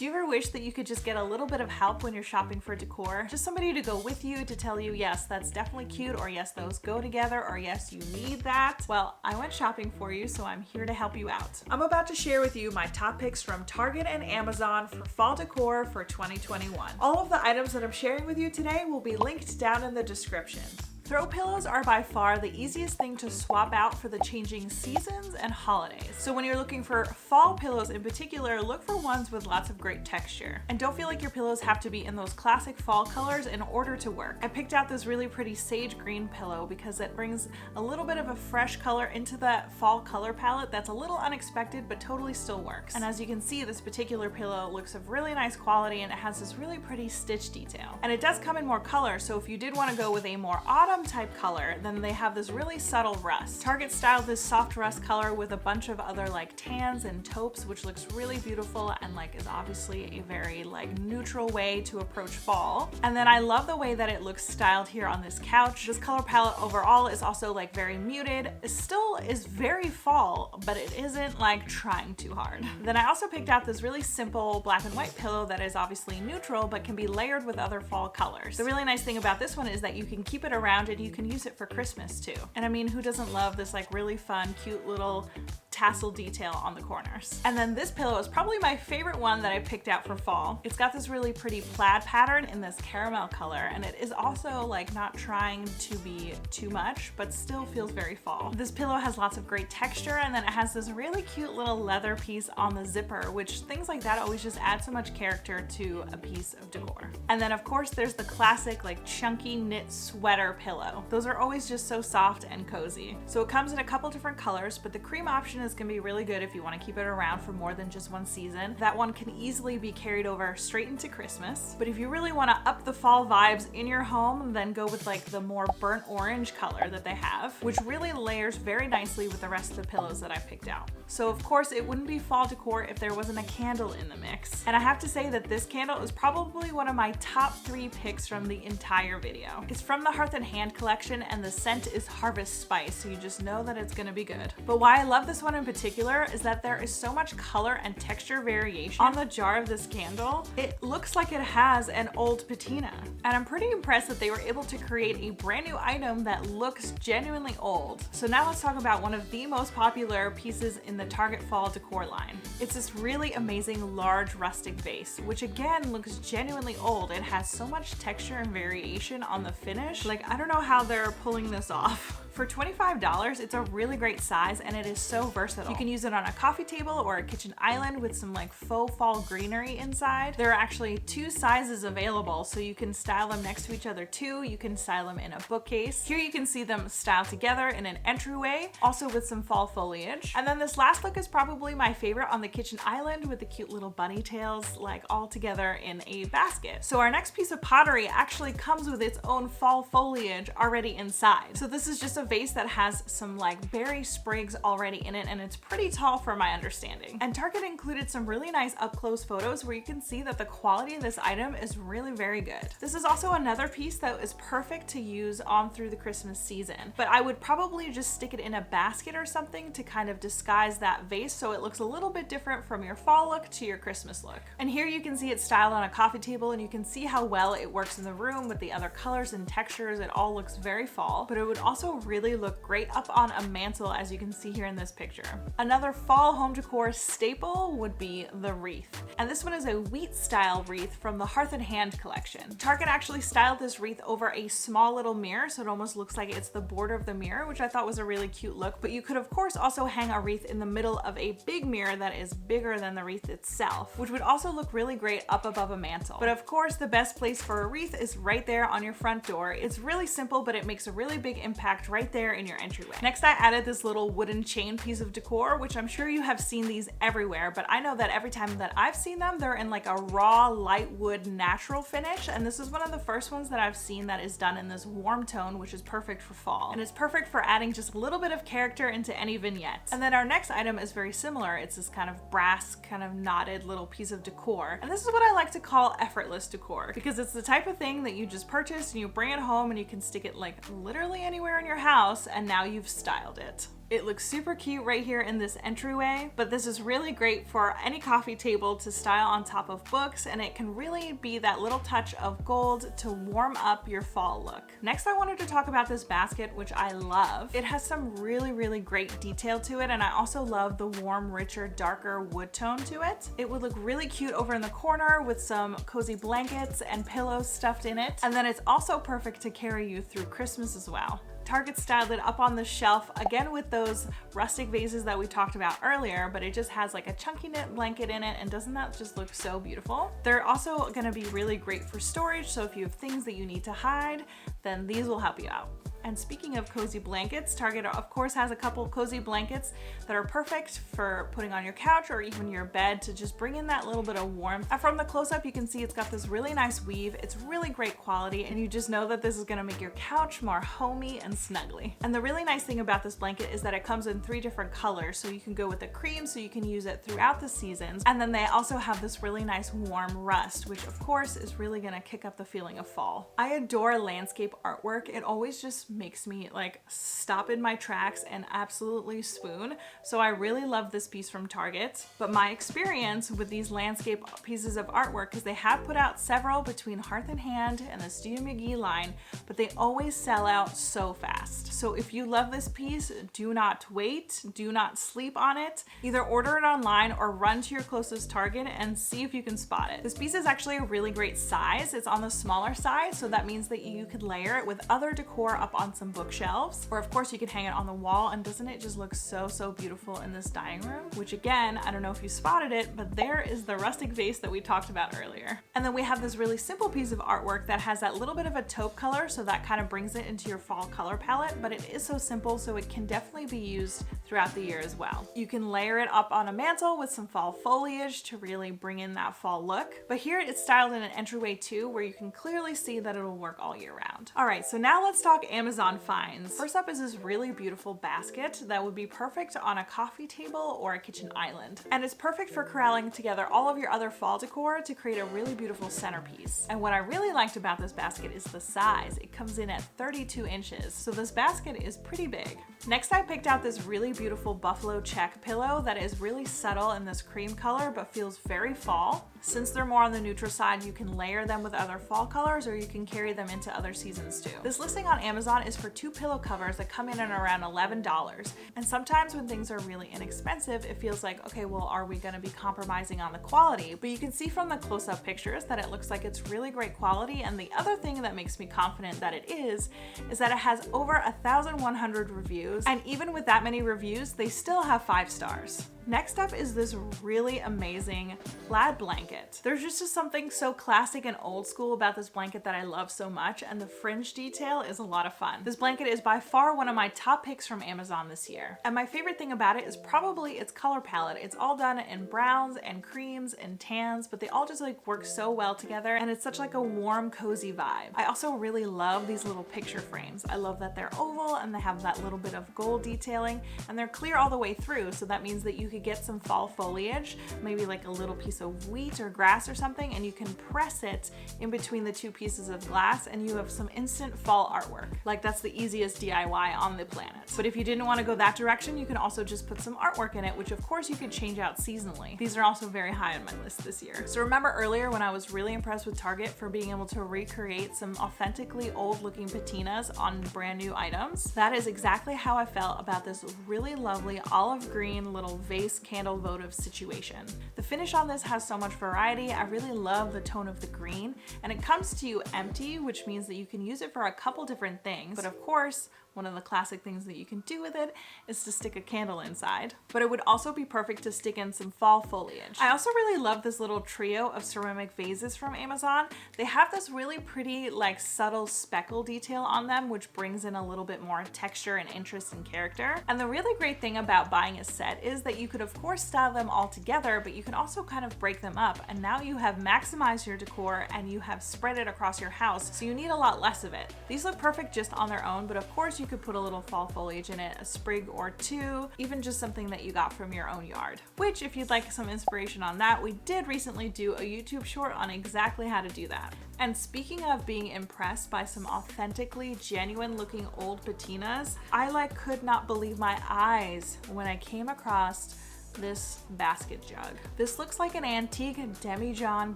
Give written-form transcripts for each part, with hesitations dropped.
Do you ever wish that you could just get a little bit of help when you're shopping for decor? Just somebody to go with you to tell you, yes, that's definitely cute, or yes, those go together, or yes, you need that. Well, I went shopping for you, so I'm here to help you out. I'm about to share with you my top picks from Target and Amazon for fall decor for 2021. All of the items that I'm sharing with you today will be linked down in the description. Throw pillows are by far the easiest thing to swap out for the changing seasons and holidays. So when you're looking for fall pillows in particular, look for ones with lots of great texture. And don't feel like your pillows have to be in those classic fall colors in order to work. I picked out this really pretty sage green pillow because it brings a little bit of a fresh color into that fall color palette that's a little unexpected but totally still works. And as you can see, this particular pillow looks of really nice quality and it has this really pretty stitch detail. And it does come in more colors, so if you did want to go with a more autumn type color, then they have this really subtle rust. Target styled this soft rust color with a bunch of other like tans and taupes, which looks really beautiful and like is obviously a very like neutral way to approach fall. And then I love the way that it looks styled here on this couch. This color palette overall is also like very muted. It still is very fall, but it isn't like trying too hard. Then I also picked out this really simple black and white pillow that is obviously neutral but can be layered with other fall colors. The really nice thing about this one is that you can keep it around and you can use it for Christmas too. And I mean, who doesn't love this like really fun, cute little tassel detail on the corners? And then this pillow is probably my favorite one that I picked out for fall. It's got this really pretty plaid pattern in this caramel color, and it is also like not trying to be too much, but still feels very fall. This pillow has lots of great texture, and then it has this really cute little leather piece on the zipper, which things like that always just add so much character to a piece of decor. And then of course there's the classic like chunky knit sweater pillow. Those are always just so soft and cozy. So it comes in a couple different colors, but the cream option is gonna be really good if you wanna keep it around for more than just one season. That one can easily be carried over straight into Christmas. But if you really wanna up the fall vibes in your home, then go with like the more burnt orange color that they have, which really layers very nicely with the rest of the pillows that I picked out. So of course it wouldn't be fall decor if there wasn't a candle in the mix. And I have to say that this candle is probably one of my top 3 picks from the entire video. It's from the Hearth and Hand collection, and the scent is Harvest Spice, so you just know that it's gonna be good. But why I love this one in particular is that there is so much color and texture variation on the jar of this candle. It looks like it has an old patina. And I'm pretty impressed that they were able to create a brand new item that looks genuinely old. So now let's talk about one of the most popular pieces in the Target fall decor line. It's this really amazing large rustic vase, which again looks genuinely old. It has so much texture and variation on the finish. Like, I don't know how they're pulling this off. For $25, it's a really great size and it is so versatile. You can use it on a coffee table or a kitchen island with some like faux fall greenery inside. There are actually 2 sizes available, so you can style them next to each other too. You can style them in a bookcase. Here you can see them styled together in an entryway, also with some fall foliage. And then this last look is probably my favorite on the kitchen island with the cute little bunny tails like all together in a basket. So our next piece of pottery actually comes with its own fall foliage already inside. So this is just a vase that has some like berry sprigs already in it, and it's pretty tall for my understanding. And Target included some really nice up close photos where you can see that the quality of this item is really very good. This is also another piece that is perfect to use on through the Christmas season, but I would probably just stick it in a basket or something to kind of disguise that vase so it looks a little bit different from your fall look to your Christmas look. And here you can see it styled on a coffee table, and you can see how well it works in the room with the other colors and textures. It all looks very fall, but it would also really look great up on a mantle, as you can see here in this picture. Another fall home decor staple would be the wreath. And this one is a wheat style wreath from the Hearth and Hand collection. Target actually styled this wreath over a small little mirror, so it almost looks like it's the border of the mirror, which I thought was a really cute look. But you could of course also hang a wreath in the middle of a big mirror that is bigger than the wreath itself, which would also look really great up above a mantle. But of course the best place for a wreath is right there on your front door. It's really simple, but it makes a really big impact right there in your entryway. Next, I added this little wooden chain piece of decor, which I'm sure you have seen these everywhere, but I know that every time that I've seen them, they're in like a raw light wood natural finish, and this is one of the first ones that I've seen that is done in this warm tone, which is perfect for fall. And it's perfect for adding just a little bit of character into any vignette. And then our next item is very similar. It's this kind of brass, kind of knotted little piece of decor. And this is what I like to call effortless decor, because it's the type of thing that you just purchase and you bring it home and you can stick it like literally anywhere in your house house and now you've styled it. It looks super cute right here in this entryway, but this is really great for any coffee table to style on top of books, and it can really be that little touch of gold to warm up your fall look. Next, I wanted to talk about this basket, which I love. It has some really great detail to it, and I also love the warm, richer, darker wood tone to it. It would look really cute over in the corner with some cozy blankets and pillows stuffed in it, and then it's also perfect to carry you through Christmas as well. Target styled it up on the shelf, again with those rustic vases that we talked about earlier, but it just has like a chunky knit blanket in it, and doesn't that just look so beautiful? They're also gonna be really great for storage, so if you have things that you need to hide, then these will help you out. And speaking of cozy blankets, Target of course has a couple cozy blankets that are perfect for putting on your couch or even your bed to just bring in that little bit of warmth. And from the close-up, you can see it's got this really nice weave. It's really great quality, and you just know that this is gonna make your couch more homey and snuggly. And the really nice thing about this blanket is that it comes in 3 different colors, so you can go with the cream so you can use it throughout the seasons. And then they also have this really nice warm rust, which of course is really gonna kick up the feeling of fall. I adore landscape artwork. It always just makes me like stop in my tracks and absolutely swoon. So I really love this piece from Target. But my experience with these landscape pieces of artwork is they have put out several between Hearth and Hand and the Studio McGee line, but they always sell out so fast. So if you love this piece, do not wait, do not sleep on it. Either order it online or run to your closest Target and see if you can spot it. This piece is actually a really great size. It's on the smaller side, so that means that you could layer it with other decor up on some bookshelves, or of course you could hang it on the wall, and doesn't it just look so beautiful in this dining room? Which again, I don't know if you spotted it, but there is the rustic vase that we talked about earlier. And then we have this really simple piece of artwork that has that little bit of a taupe color, so that kind of brings it into your fall color palette, but it is so simple, so it can definitely be used throughout the year as well. You can layer it up on a mantle with some fall foliage to really bring in that fall look. But here it's styled in an entryway too, where you can clearly see that it'll work all year round. All right, so now let's talk Amazon finds. First up is this really beautiful basket that would be perfect on a coffee table or a kitchen island. And it's perfect for corralling together all of your other fall decor to create a really beautiful centerpiece. And what I really liked about this basket is the size. It comes in at 32 inches, so this basket is pretty big. Next, I picked out this really beautiful buffalo check pillow that is really subtle in this cream color but feels very fall. Since they're more on the neutral side, you can layer them with other fall colors, or you can carry them into other seasons too. This listing on Amazon is for 2 pillow covers that come in at around $11. And sometimes when things are really inexpensive, it feels like, okay, well, are we gonna be compromising on the quality? But you can see from the close-up pictures that it looks like it's really great quality. And the other thing that makes me confident that it is that it has over 1,100 reviews. And even with that many reviews, they still have 5 stars. Next up is this really amazing plaid blanket. There's just something so classic and old school about this blanket that I love so much, and the fringe detail is a lot of fun. This blanket is by far one of my top picks from Amazon this year. And my favorite thing about it is probably its color palette. It's all done in browns and creams and tans, but they all just like work so well together, and it's such like a warm, cozy vibe. I also really love these little picture frames. I love that they're oval and they have that little bit of gold detailing, and they're clear all the way through, so that means that you could get some fall foliage, maybe like a little piece of wheat or grass or something, and you can press it in between the 2 pieces of glass and you have some instant fall artwork. Like, that's the easiest DIY on the planet. But if you didn't want to go that direction, you can also just put some artwork in it, which of course you could change out seasonally. These are also very high on my list this year. So remember earlier when I was really impressed with Target for being able to recreate some authentically old looking patinas on brand new items? That is exactly how I felt about this really lovely olive green little vase candle votive situation. The finish on this has so much variety. I really love the tone of the green, and it comes to you empty, which means that you can use it for a couple different things. But of course, one of the classic things that you can do with it is to stick a candle inside. But it would also be perfect to stick in some fall foliage. I also really love this little trio of ceramic vases from Amazon. They have this really pretty, like, subtle speckle detail on them, which brings in a little bit more texture and interest and character. And the really great thing about buying a set is that you could of course style them all together, but you can also kind of break them up. And now you have maximized your decor and you have spread it across your house, so you need a lot less of it. These look perfect just on their own, but of course you you could put a little fall foliage in it, a sprig or two, even just something that you got from your own yard. Which, if you'd like some inspiration on that, we did recently do a YouTube short on exactly how to do that. And speaking of being impressed by some authentically genuine looking old patinas, I could not believe my eyes when I came across this basket jug. This looks like an antique demijohn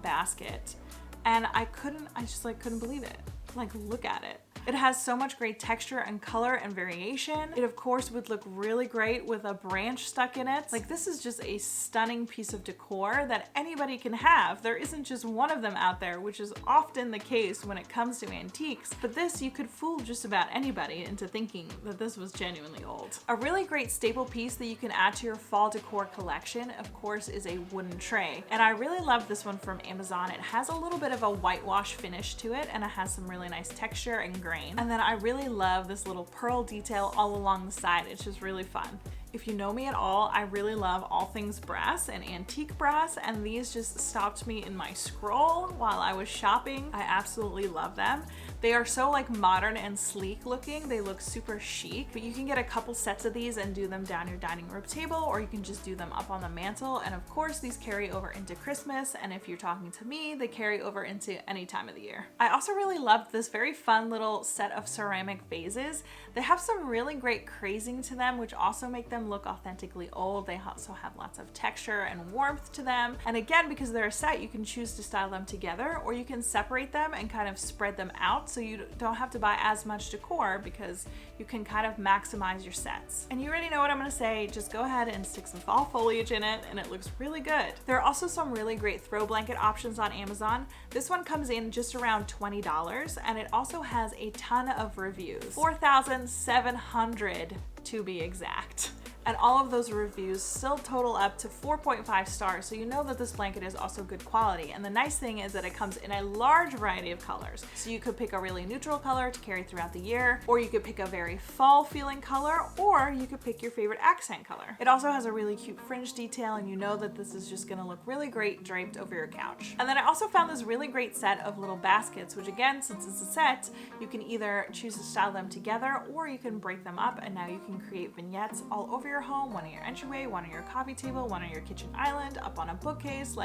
basket, and I just couldn't believe it. Look at it. It has so much great texture and color and variation. It of course would look really great with a branch stuck in it. This is just a stunning piece of decor that anybody can have. There isn't just one of them out there, which is often the case when it comes to antiques, but this, you could fool just about anybody into thinking that this was genuinely old. A really great staple piece that you can add to your fall decor collection, of course, is a wooden tray. And I really love this one from Amazon. It has a little bit of a whitewash finish to it, and it has some really nice texture and grain. And then I really love this little pearl detail all along the side. It's just really fun. If you know me at all, I really love all things brass and antique brass, and these just stopped me in my scroll while I was shopping. I absolutely love them. They are so modern and sleek looking. They look super chic, but you can get a couple sets of these and do them down your dining room table, or you can just do them up on the mantle. And of course, these carry over into Christmas, and if you're talking to me, they carry over into any time of the year. I also really loved this very fun little set of ceramic vases. They have some really great crazing to them, which also make them look authentically old. They also have lots of texture and warmth to them. And again, because they're a set, you can choose to style them together, or you can separate them and kind of spread them out so you don't have to buy as much decor, because you can kind of maximize your sets. And you already know what I'm gonna say, just go ahead and stick some fall foliage in it and it looks really good. There are also some really great throw blanket options on Amazon. This one comes in just around $20, and it also has a ton of reviews, 4,700 to be exact. And all of those reviews still total up to 4.5 stars, so you know that this blanket is also good quality. And the nice thing is that it comes in a large variety of colors. So you could pick a really neutral color to carry throughout the year, or you could pick a very fall feeling color, or you could pick your favorite accent color. It also has a really cute fringe detail, and you know that this is just gonna look really great draped over your couch. And then I also found this really great set of little baskets, which again, since it's a set, you can either choose to style them together, or you can break them up, and now you can create vignettes all over your home, one on your entryway, one on your coffee table, one on your kitchen island, up on a bookcase,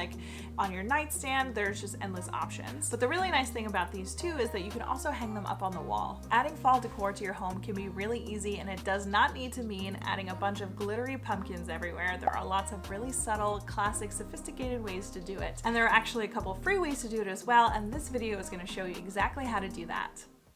on your nightstand. There's just endless options. But the really nice thing about these too is that you can also hang them up on the wall. Adding fall decor to your home can be really easy, and it does not need to mean adding a bunch of glittery pumpkins everywhere. There are lots of really subtle, classic, sophisticated ways to do it. And there are actually a couple free ways to do it as well, and this video is going to show you exactly how to do that.